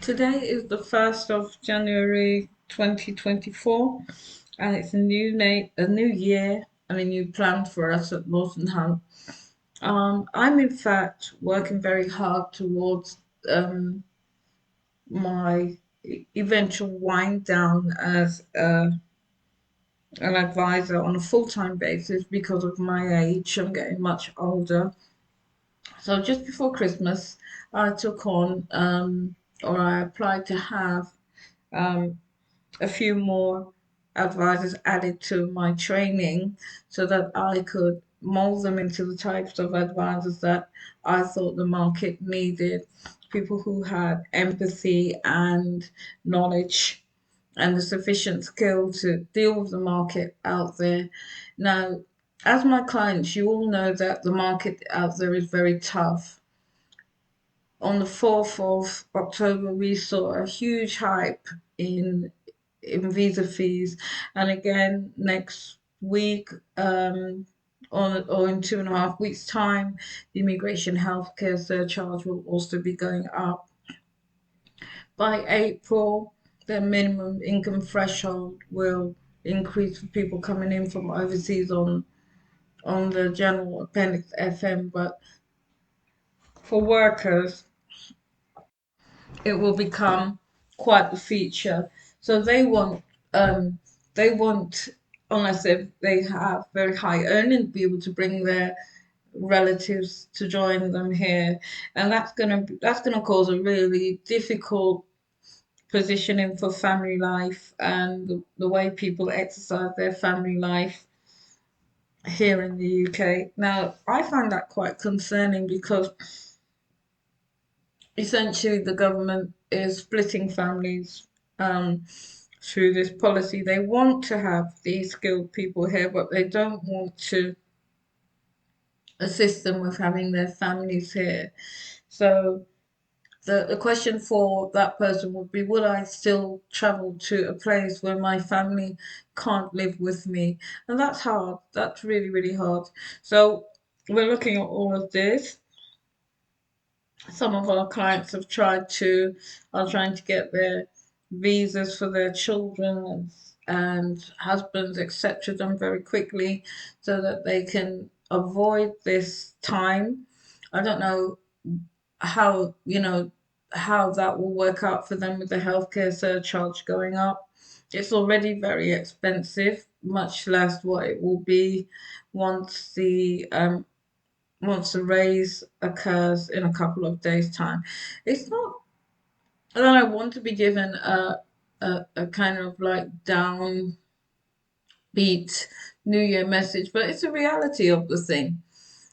Today is the 1st of January 2024, and it's a new year, and a new plan for us at Lawson Hunt. I'm in fact working very hard towards my eventual wind down as an advisor on a full-time basis because of my age. I'm getting much older. So just before Christmas, I took on or I applied to have um, a few more advisors added to my training so that I could mold them into the types of advisors that I thought the market needed. People who had empathy and knowledge and the sufficient skill to deal with the market out there. Now, as my clients, you all know that the market out there is very tough. On the 4th of October, we saw a huge hype in visa fees, and again next week, or in 2.5 weeks' time, the immigration healthcare surcharge will also be going up. By April, the minimum income threshold will increase for people coming in from overseas on the general appendix FM, but for workers it will become quite the feature. So um they want, unless they have very high earnings, be able to bring their relatives to join them here, and that's gonna cause a really difficult positioning for family life and the way people exercise their family life here in the UK. Now, I find that quite concerning because essentially the government is splitting families through this policy. They want to have these skilled people here, but they don't want to assist them with having their families here. So the question for that person would be, would I still travel to a place where my family can't live with me? And that's hard. That's really, really hard. So we're looking at all of this. Some of our clients are trying to get their visas for their children and husbands, etc., done very quickly so that they can avoid this time. I don't know how, how that will work out for them with the healthcare surcharge going up. It's already very expensive, much less what it will be once the raise occurs in a couple of days' time. It's not that I want to be given a kind of like downbeat New Year message, but it's a reality of the thing.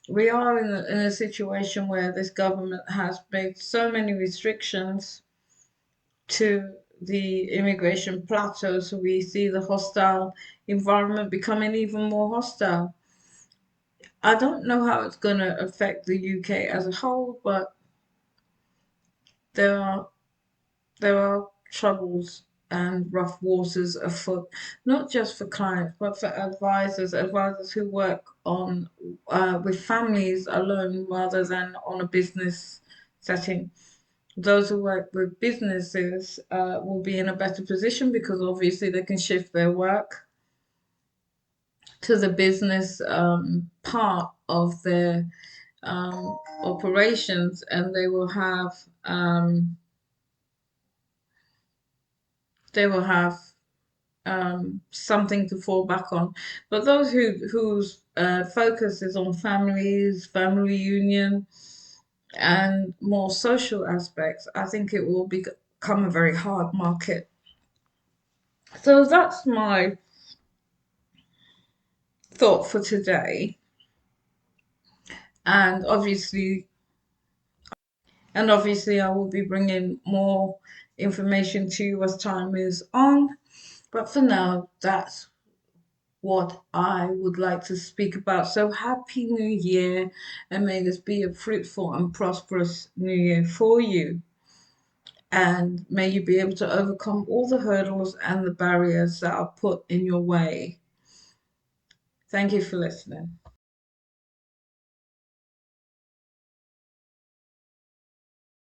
We are in a situation where this government has made so many restrictions to the immigration plateau, so we see the hostile environment becoming even more hostile. I don't know how it's going to affect the UK as a whole, but there are there are troubles and rough waters afoot, not just for clients, but for advisors who work on with families alone rather than on a business setting. Those who work with businesses will be in a better position because obviously they can shift their work to the business part of their operations, and they will have something to fall back on. But those whose focus is on families, family reunion, and more social aspects, I think it will become a very hard market. So that's my thought for today. And obviously, I will be bringing more information to you as time is on. But for now, that's what I would like to speak about. So happy New Year, and may this be a fruitful and prosperous New Year for you. And may you be able to overcome all the hurdles and the barriers that are put in your way. Thank you for listening.